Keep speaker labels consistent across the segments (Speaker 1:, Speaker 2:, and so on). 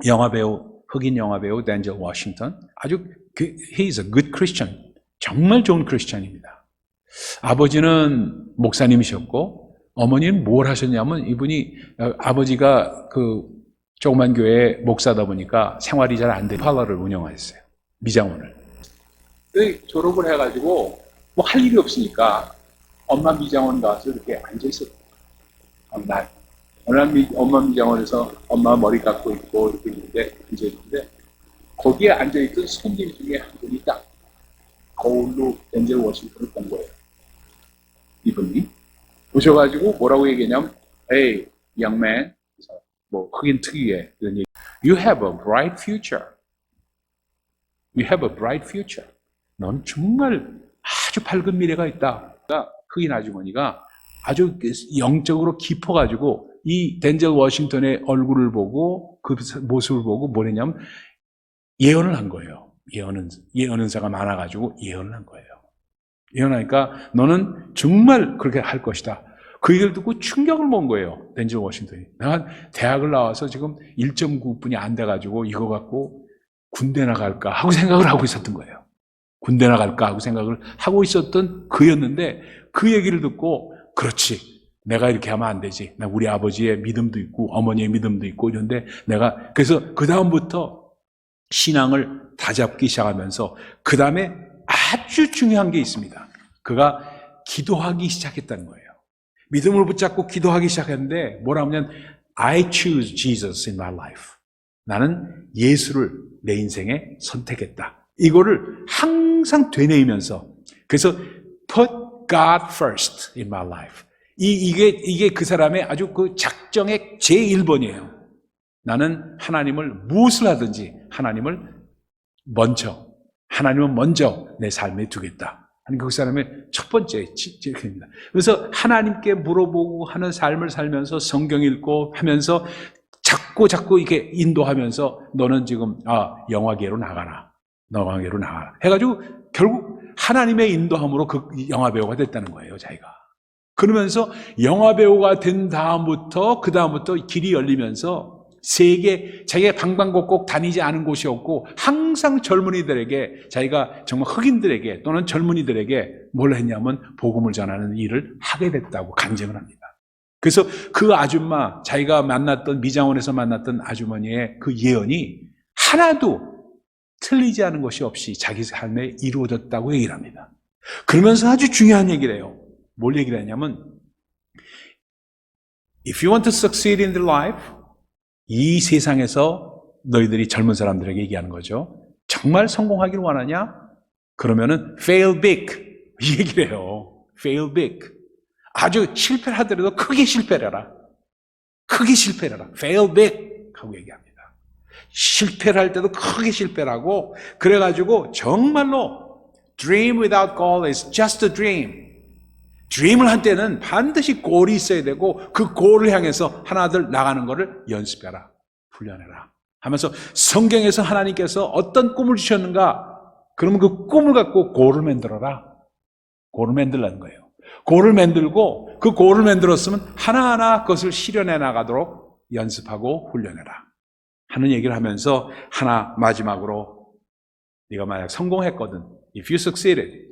Speaker 1: 영화배우, 흑인 영화배우 댄젤 워싱턴. 아주 he is a good Christian. 정말 좋은 크리스천입니다. 아버지는 목사님이셨고 어머니는 뭘 하셨냐면 이분이 아버지가 그 조그만 교회 목사다 보니까 생활이 잘 안 돼 팔러를 운영하셨어요. 미장원을. 졸업을 해가지고 뭐 할 일이 없으니까 엄마 미장원 가서 이렇게 앉아있었어요. 어느 날 엄마 미장원에서 엄마 머리 깎고 있고 이렇게 있는데 앉아있는데 거기에 앉아있던 손님 중에 한 분이 딱 거울로 댄젤 워싱턴을 본 거예요. 이분이 오셔가지고 뭐라고 얘기했냐면 Hey, young man, 뭐 흑인 특유의 이런 얘기. You have a bright future. You have a bright future. 넌 정말 아주 밝은 미래가 있다. 흑인 아주머니가 아주 영적으로 깊어가지고 이 댄젤 워싱턴의 얼굴을 보고 그 모습을 보고 뭐랬냐면 예언을 한 거예요. 예언은사가 많아가지고 예언을 한 거예요. 예언하니까 너는 정말 그렇게 할 것이다. 그 얘기를 듣고 충격을 먹은 거예요. 댄젤 워싱턴이. 내가 대학을 나와서 지금 1.9분이 안 돼가지고 이거 갖고 군대 나갈까 하고 생각을 하고 있었던 거예요. 군대 나갈까 하고 생각을 하고 있었던 그였는데 그 얘기를 듣고 그렇지. 내가 이렇게 하면 안 되지. 나 우리 아버지의 믿음도 있고 어머니의 믿음도 있고 이런데 내가 그래서 그 다음부터 신앙을 다잡기 시작하면서 그 다음에 아주 중요한 게 있습니다. 그가 기도하기 시작했다는 거예요. 믿음을 붙잡고 기도하기 시작했는데 뭐라 하면 I choose Jesus in my life. 나는 예수를 내 인생에 선택했다. 이거를 항상 되뇌이면서 그래서 put God first in my life. 이게 그 사람의 아주 그 작정의 제1번이에요. 나는 하나님을 무엇을 하든지 하나님을 먼저 내 삶에 두겠다. 하는 그 사람의 첫 번째 지혜입니다. 그래서 하나님께 물어보고 하는 삶을 살면서 성경 읽고 하면서 자꾸 이렇게 인도하면서 너는 지금 영화계로 나가라. 영화계로 나가라. 해가지고 결국 하나님의 인도함으로 그 영화배우가 됐다는 거예요, 자기가. 그러면서 영화배우가 된 다음부터 그 다음부터 길이 열리면서 세계 자기가 방방곡곡 다니지 않은 곳이 없고 항상 젊은이들에게 자기가 정말 흑인들에게 또는 젊은이들에게 뭘 했냐면 복음을 전하는 일을 하게 됐다고 간증을 합니다. 그래서 그 아줌마 자기가 만났던 미장원에서 만났던 아주머니의 그 예언이 하나도 틀리지 않은 것이 없이 자기 삶에 이루어졌다고 얘기를 합니다. 그러면서 아주 중요한 얘기를 해요. 뭘 얘기를 하냐면 If you want to succeed in their life 이 세상에서 너희들이 젊은 사람들에게 얘기하는 거죠. 정말 성공하기를 원하냐? 그러면은 fail big 이 얘기를 해요. fail big. 아주 실패를 하더라도 크게 실패를 해라. 크게 실패를 해라. fail big 하고 얘기합니다. 실패를 할 때도 크게 실패를 하고 그래가지고 정말로 dream without goal is just a dream. 드림을 할 때는 반드시 골이 있어야 되고 그 골을 향해서 하나둘 나가는 것을 연습해라. 훈련해라. 하면서 성경에서 하나님께서 어떤 꿈을 주셨는가? 그러면 그 꿈을 갖고 골을 만들어라. 골을 만들라는 거예요. 골을 만들고 그 골을 만들었으면 하나하나 그것을 실현해 나가도록 연습하고 훈련해라. 하는 얘기를 하면서 하나 마지막으로 네가 만약 성공했거든. If you succeeded.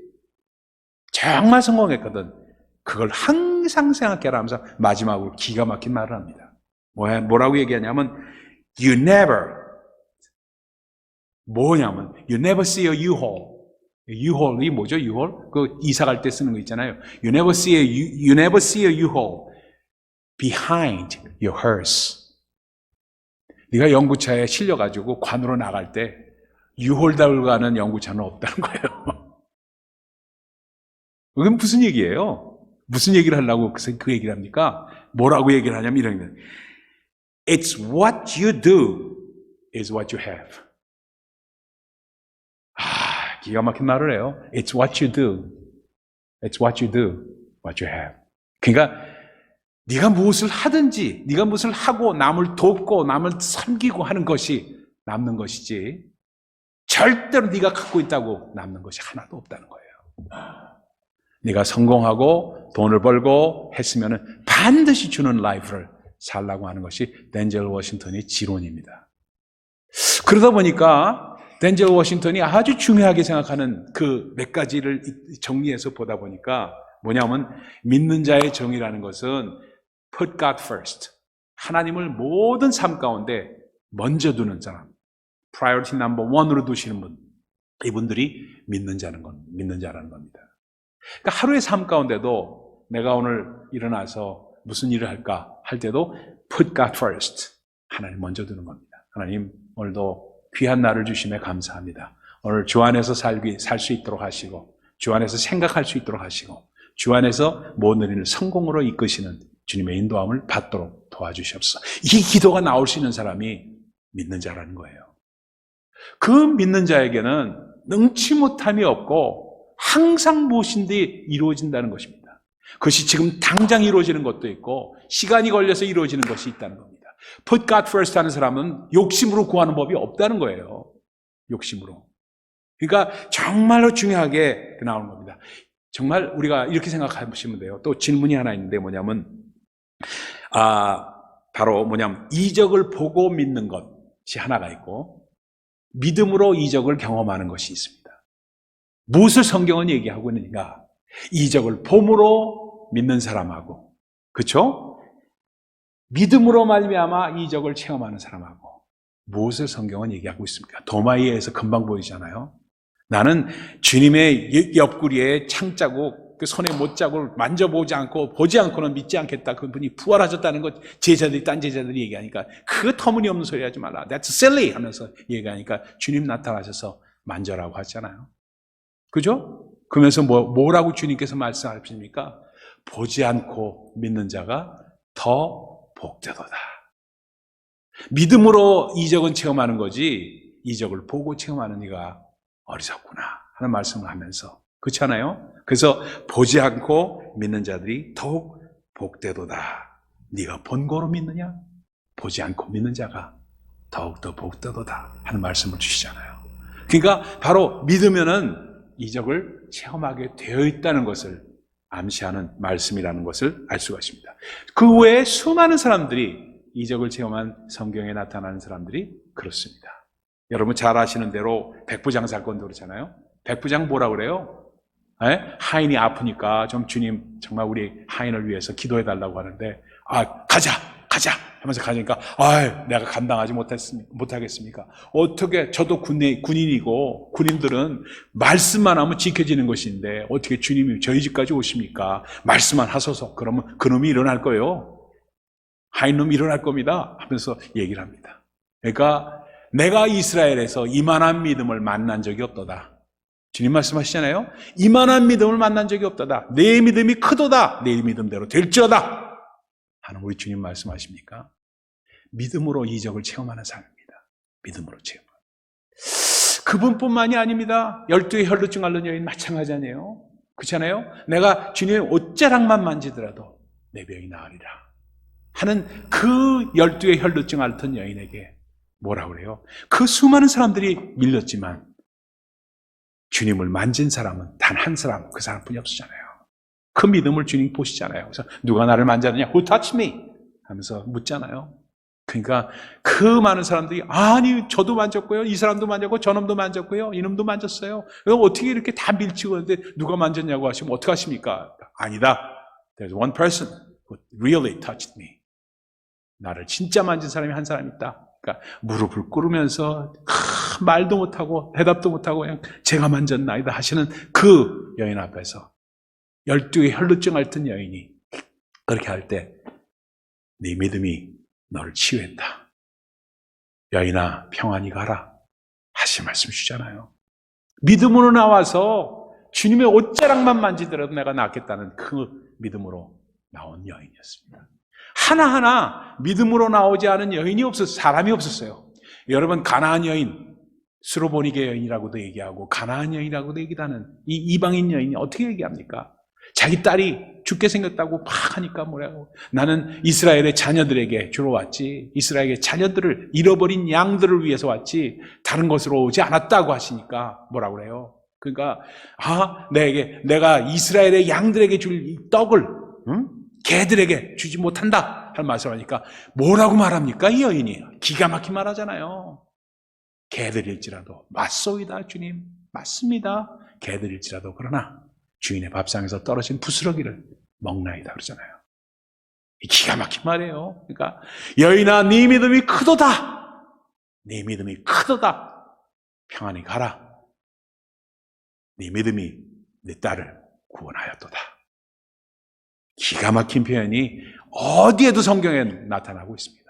Speaker 1: 정말 성공했거든. 그걸 항상 생각해라 하면서 마지막으로 기가 막힌 말을 합니다. 뭐라고 얘기하냐면 You never 뭐냐면 You never see a U-Haul. U-Haul이 뭐죠? U-Haul? 그 이사 갈 때 쓰는 거 있잖아요. You never see a U-Haul behind your hearse. 네가 연구차에 실려가지고 관으로 나갈 때 U-Haul 달고 가는 연구차는 없다는 거예요. 그건 무슨 얘기예요? 무슨 얘기를 하려고 그 얘기를 합니까? 뭐라고 얘기를 하냐면 이런 거예요. It's what you do is what you have. 기가 막힌 말을 해요. It's what you do. It's what you do, what you have. 그러니까 네가 무엇을 하든지 네가 무엇을 하고 남을 돕고 남을 섬기고 하는 것이 남는 것이지 절대로 네가 갖고 있다고 남는 것이 하나도 없다는 거예요. 네가 성공하고 돈을 벌고 했으면 반드시 주는 라이프를 살라고 하는 것이 댄젤 워싱턴의 지론입니다. 그러다 보니까 덴젤 워싱턴이 아주 중요하게 생각하는 그 몇 가지를 정리해서 보다 보니까 뭐냐면 믿는 자의 정의라는 것은 put God first. 하나님을 모든 삶 가운데 먼저 두는 사람. priority number one으로 두시는 분. 이분들이 믿는 자라는 겁니다. 그러니까 하루의 삶 가운데도 내가 오늘 일어나서 무슨 일을 할까 할 때도 put God first. 하나님 먼저 두는 겁니다. 하나님 오늘도 귀한 날을 주심에 감사합니다. 오늘 주 안에서 살 수 있도록 하시고 주 안에서 생각할 수 있도록 하시고 주 안에서 모든 일을 성공으로 이끄시는 주님의 인도함을 받도록 도와주시옵소서. 이 기도가 나올 수 있는 사람이 믿는 자라는 거예요. 그 믿는 자에게는 능치 못함이 없고 항상 무엇인지 이루어진다는 것입니다. 그것이 지금 당장 이루어지는 것도 있고 시간이 걸려서 이루어지는 것이 있다는 겁니다. Put God first 하는 사람은 욕심으로 구하는 법이 없다는 거예요. 욕심으로. 그러니까 정말로 중요하게 나오는 겁니다. 정말 우리가 이렇게 생각하시면 돼요. 또 질문이 하나 있는데 뭐냐면 바로 이적을 보고 믿는 것이 하나가 있고 믿음으로 이적을 경험하는 것이 있습니다. 무엇을 성경은 얘기하고 있는가? 이적을 봄으로 믿는 사람하고 그렇죠? 믿음으로 말미암아 이적을 체험하는 사람하고 무엇을 성경은 얘기하고 있습니까? 도마이에서 금방 보이잖아요. 나는 주님의 옆구리에 창자국, 그 손에 못자국을 만져보지 않고 보지 않고는 믿지 않겠다. 그분이 부활하셨다는 것 딴 제자들이 얘기하니까 그 터무니없는 소리 하지 말라. That's silly 하면서 얘기하니까 주님 나타나셔서 만져라고 하잖아요. 그죠? 그러면서 뭐라고 주님께서 말씀하십니까? 보지 않고 믿는 자가 더 복되도다. 믿음으로 이적은 체험하는 거지 이적을 보고 체험하는 이가 어리석구나 하는 말씀을 하면서 그렇지 않아요? 그래서 보지 않고 믿는 자들이 더욱 복되도다. 네가 본고로 믿느냐? 보지 않고 믿는 자가 더욱더 복되도다 하는 말씀을 주시잖아요. 그러니까 바로 믿으면은 이적을 체험하게 되어 있다는 것을 암시하는 말씀이라는 것을 알 수가 있습니다. 그 외에 수많은 사람들이 이적을 체험한 성경에 나타나는 사람들이 그렇습니다. 여러분 잘 아시는 대로 백부장 사건도 그렇잖아요. 백부장 뭐라 그래요? 하인이 아프니까 좀 주님 정말 우리 하인을 위해서 기도해 달라고 하는데 가자 하면서 가니까 내가 감당하지 못하겠습니까? 어떻게 저도 군인이고 군인들은 말씀만 하면 지켜지는 것인데 어떻게 주님이 저희 집까지 오십니까? 말씀만 하소서. 그러면 그놈이 일어날 거예요. 하인놈이 일어날 겁니다 하면서 얘기를 합니다. 그러니까 내가 이스라엘에서 이만한 믿음을 만난 적이 없도다. 주님 말씀하시잖아요. 이만한 믿음을 만난 적이 없도다. 내 믿음이 크도다. 내 믿음대로 될지어다 하는 우리 주님 말씀하십니까? 믿음으로 이적을 체험하는 사람입니다. 믿음으로 체험. 그분뿐만이 아닙니다. 12의 혈루증 앓는 여인 마찬가지 아니에요? 그렇잖아요? 내가 주님의 옷자락만 만지더라도 내 병이 나으리라 하는 그 12의 혈루증 앓던 여인에게 뭐라 그래요? 그 수많은 사람들이 밀렸지만 주님을 만진 사람은 단 한 사람, 그 사람뿐이 없었잖아요. 그 믿음을 주님 보시잖아요. 그래서 누가 나를 만졌느냐? Who touched me? 하면서 묻잖아요. 그러니까 그 많은 사람들이 아니 저도 만졌고요. 이 사람도 만졌고 저놈도 만졌고요. 이놈도 만졌어요. 어떻게 이렇게 다 밀치고 있는데 누가 만졌냐고 하시면 어떡하십니까? 아니다. There's one person who really touched me. 나를 진짜 만진 사람이 한 사람 있다. 그러니까 무릎을 꿇으면서 말도 못하고 대답도 못하고 그냥 제가 만졌나이다 하시는 그 여인 앞에서 12의 혈루증 앓던 여인이 그렇게 할 때 네 믿음이 너를 치유했다. 여인아 평안히 가라 하신 말씀 주잖아요. 믿음으로 나와서 주님의 옷자락만 만지더라도 내가 낫겠다는 그 믿음으로 나온 여인이었습니다. 하나하나 믿음으로 나오지 않은 여인이 없었어요. 사람이 없었어요. 여러분 가나안 여인, 스로보니게 여인이라고도 얘기하고 가나안 여인이라고도 얘기하는 이 이방인 여인이 어떻게 얘기합니까? 자기 딸이 죽게 생겼다고 막 하니까 뭐라고 나는 이스라엘의 자녀들에게 주로 왔지 이스라엘의 자녀들을 잃어버린 양들을 위해서 왔지 다른 것으로 오지 않았다고 하시니까 뭐라고 그래요? 그러니까 내가 이스라엘의 양들에게 줄 이 떡을 개들에게 주지 못한다 할 말씀을 하니까 뭐라고 말합니까? 이 여인이 기가 막히게 말하잖아요. 개들일지라도 맞소이다 주님. 맞습니다. 개들일지라도 그러나 주인의 밥상에서 떨어진 부스러기를 먹나이다 그러잖아요. 이 기가 막힌 말이에요. 그러니까 여인아 네 믿음이 크도다. 네 믿음이 크도다. 평안히 가라. 네 믿음이 네 딸을 구원하였도다. 기가 막힌 표현이 어디에도 성경에 나타나고 있습니다.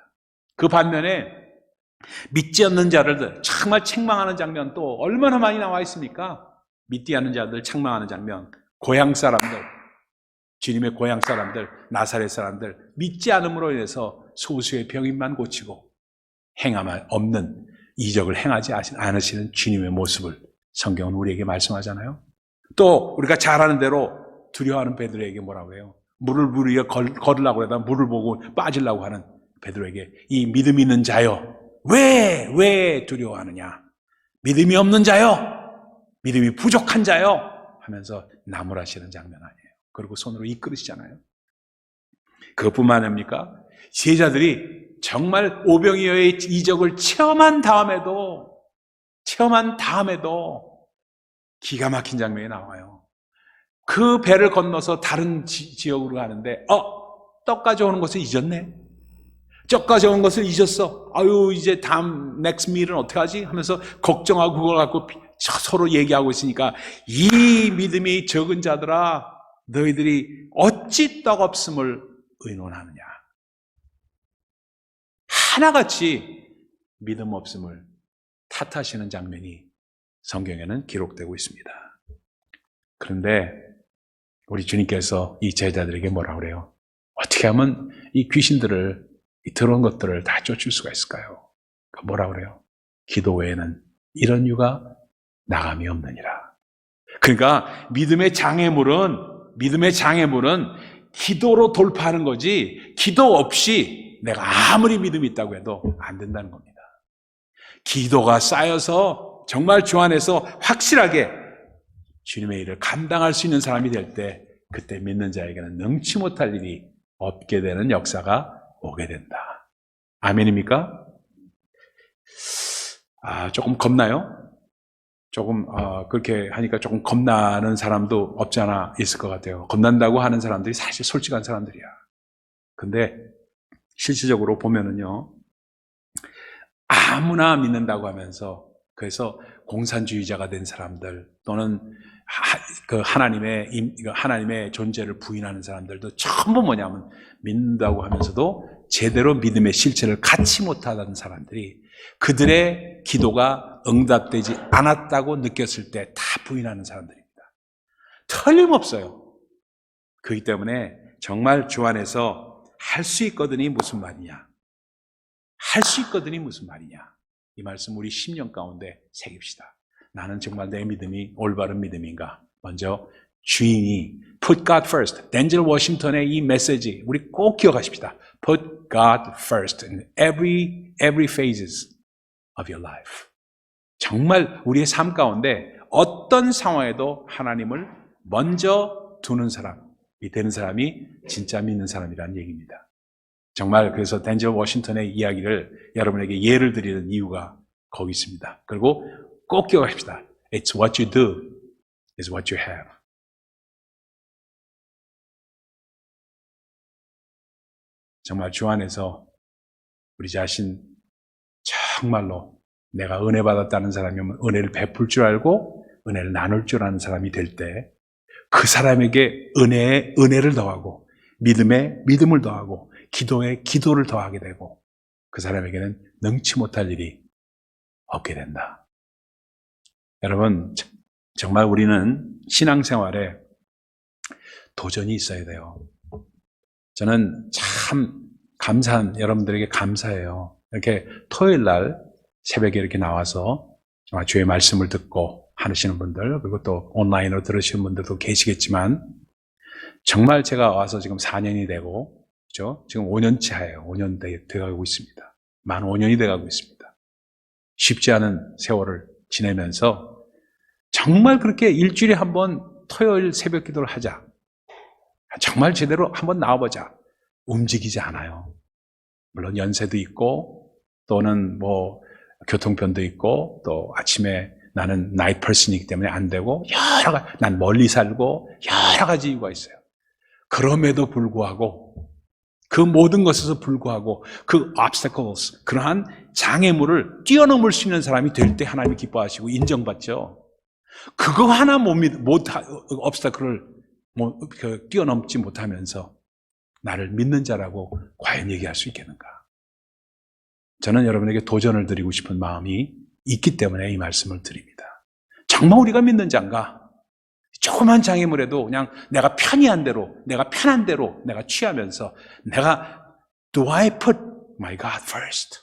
Speaker 1: 그 반면에 믿지 않는 자들 정말 책망하는 장면 또 얼마나 많이 나와 있습니까? 믿지 않는 자들 책망하는 장면, 고향 사람들, 주님의 고향 사람들, 나사렛 사람들 믿지 않음으로 인해서 소수의 병인만 고치고 행함 없는 이적을 행하지 않으시는 주님의 모습을 성경은 우리에게 말씀하잖아요. 또 우리가 잘 아는 대로 두려워하는 베드로에게 뭐라고 해요? 물을 위에 걸으려고 하다 물을 보고 빠지려고 하는 베드로에게 이 믿음 있는 자여 왜 두려워하느냐? 믿음이 없는 자여, 믿음이 부족한 자여 하면서 나무라시는 장면 아니에요. 그리고 손으로 이끌으시잖아요. 그것뿐만 아닙니까? 제자들이 정말 오병이어의 이적을 체험한 다음에도 기가 막힌 장면이 나와요. 그 배를 건너서 다른 지역으로 가는데 떡 가져오는 것을 잊었네. 떡 가져온 것을 잊었어. 아유 이제 다음 넥스트 밀은 어떻게 하지? 하면서 걱정하고 그걸 갖고 서로 얘기하고 있으니까 이 믿음이 적은 자들아 너희들이 어찌 떡 없음을 의논하느냐. 하나같이 믿음 없음을 탓하시는 장면이 성경에는 기록되고 있습니다. 그런데 우리 주님께서 이 제자들에게 뭐라 그래요? 어떻게 하면 이 귀신들을 이 더러운 것들을 다 쫓을 수가 있을까요? 뭐라 그래요? 기도 외에는 이런 유가 나감이 없느니라. 그러니까 믿음의 장애물은 기도로 돌파하는 거지 기도 없이 내가 아무리 믿음이 있다고 해도 안 된다는 겁니다. 기도가 쌓여서 정말 주 안에서 확실하게 주님의 일을 감당할 수 있는 사람이 될 때 그때 믿는 자에게는 능치 못할 일이 없게 되는 역사가 오게 된다. 아멘입니까? 조금 겁나요? 조금 그렇게 하니까 조금 겁나는 사람도 없지 않아 있을 것 같아요. 겁난다고 하는 사람들이 사실 솔직한 사람들이야. 근데 실질적으로 보면은요, 아무나 믿는다고 하면서 그래서 공산주의자가 된 사람들 또는 하나님의 존재를 부인하는 사람들도 전부 뭐냐면 믿는다고 하면서도 제대로 믿음의 실체를 갖지 못하는 사람들이 그들의 기도가 응답되지 않았다고 느꼈을 때 다 부인하는 사람들입니다. 틀림없어요. 그렇기 때문에 정말 주 안에서 할 수 있거든이 무슨 말이냐? 할 수 있거든이 무슨 말이냐? 이 말씀 우리 10년 가운데 새깁시다. 나는 정말 내 믿음이 올바른 믿음인가? 먼저 주인이 Put God first. 덴젤 워싱턴의 이 메시지 우리 꼭 기억하십시다. Put God first in every phases of your life. 정말 우리의 삶 가운데 어떤 상황에도 하나님을 먼저 두는 사람이 되는 사람이 진짜 믿는 사람이라는 얘기입니다. 정말 그래서 덴젤 워싱턴의 이야기를 여러분에게 예를 드리는 이유가 거기 있습니다. 그리고 꼭 기억하십시다. It's what you do is what you have. 정말 주 안에서 우리 자신 정말로 내가 은혜 받았다는 사람이면 은혜를 베풀 줄 알고 은혜를 나눌 줄 아는 사람이 될 때 그 사람에게 은혜에 은혜를 더하고 믿음에 믿음을 더하고 기도에 기도를 더하게 되고 그 사람에게는 능치 못할 일이 없게 된다. 여러분 정말 우리는 신앙생활에 도전이 있어야 돼요. 저는 참 여러분들에게 감사해요. 이렇게 토요일 날 새벽에 이렇게 나와서 정말 주의 말씀을 듣고 하시는 분들, 그리고 또 온라인으로 들으시는 분들도 계시겠지만, 정말 제가 와서 지금 4년이 되고, 그죠? 지금 5년 차예요. 5년 돼가고 있습니다. 만 5년이 돼가고 있습니다. 쉽지 않은 세월을 지내면서, 정말 그렇게 일주일에 한 번 토요일 새벽 기도를 하자. 정말 제대로 한번 나와보자. 움직이지 않아요. 물론 연세도 있고 또는 교통편도 있고 또 아침에 나는 나이트 퍼슨이기 때문에 안 되고 난 멀리 살고 여러 가지 이유가 있어요. 그럼에도 불구하고 그 모든 것에서 불구하고 그 obstacles, 그러한 장애물을 뛰어넘을 수 있는 사람이 될 때 하나님이 기뻐하시고 인정받죠. 그거 하나 obstacle을 뛰어넘지 못하면서 나를 믿는 자라고 과연 얘기할 수 있겠는가? 저는 여러분에게 도전을 드리고 싶은 마음이 있기 때문에 이 말씀을 드립니다. 정말 우리가 믿는 자인가? 조그만 장애물에도 그냥 내가 편한 대로 내가 취하면서 Do I put my God first?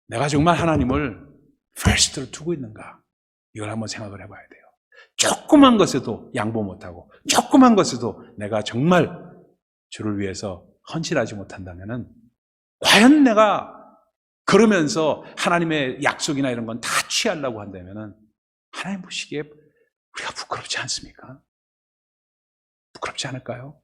Speaker 1: 내가 정말 하나님을 first로 두고 있는가? 이걸 한번 생각을 해봐야 돼요. 조그만 것에도 양보 못하고 조그만 것에도 내가 정말 주를 위해서 헌신하지 못한다면은 과연 내가 그러면서 하나님의 약속이나 이런 건 다 취하려고 한다면은 하나님 보시기에 우리가 부끄럽지 않습니까? 부끄럽지 않을까요?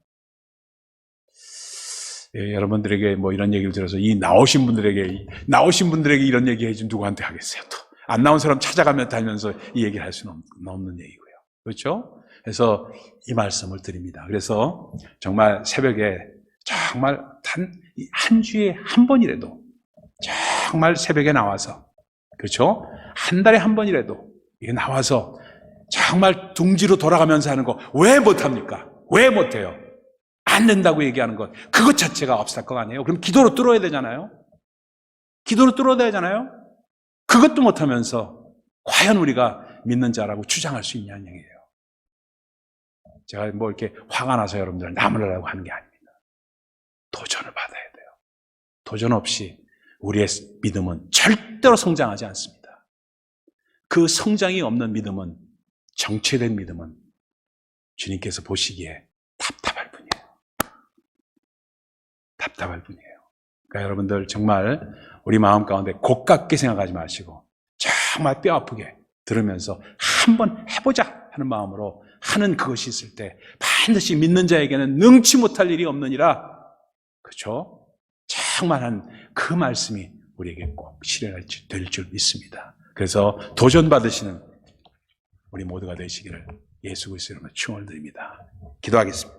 Speaker 1: 예, 여러분들에게 뭐 이런 얘기를 들어서 나오신 분들에게 이런 얘기 해준 누구한테 하겠어요? 또 안 나온 사람 찾아가며 다니면서 이 얘기를 할 수는 없는 얘기고요. 그렇죠? 그래서 이 말씀을 드립니다. 그래서 정말 새벽에 정말 한 주에 한 번이라도 정말 새벽에 나와서, 그렇죠? 한 달에 한 번이라도 나와서 정말 둥지로 돌아가면서 하는 거 왜 못합니까? 왜 못해요? 안 된다고 얘기하는 것, 그것 자체가 obstacle 아니에요? 그럼 기도로 뚫어야 되잖아요? 그것도 못하면서 과연 우리가 믿는 자라고 주장할 수 있냐는 얘기예요. 제가 뭐 이렇게 화가 나서 여러분들 나무라고 하는 게 아닙니다. 도전을 받아야 돼요. 도전 없이 우리의 믿음은 절대로 성장하지 않습니다. 그 성장이 없는 믿음은, 정체된 믿음은 주님께서 보시기에 답답할 뿐이에요. 그러니까 여러분들 정말 우리 마음 가운데 고깝게 생각하지 마시고 정말 뼈 아프게 들으면서 한번 해보자 하는 마음으로 하는 그것이 있을 때 반드시 믿는 자에게는 능치 못할 일이 없느니라. 그렇죠? 정말 그 말씀이 우리에게 꼭 실현될 줄 믿습니다. 그래서 도전받으시는 우리 모두가 되시기를 예수 그리스도로 축원을 드립니다. 기도하겠습니다.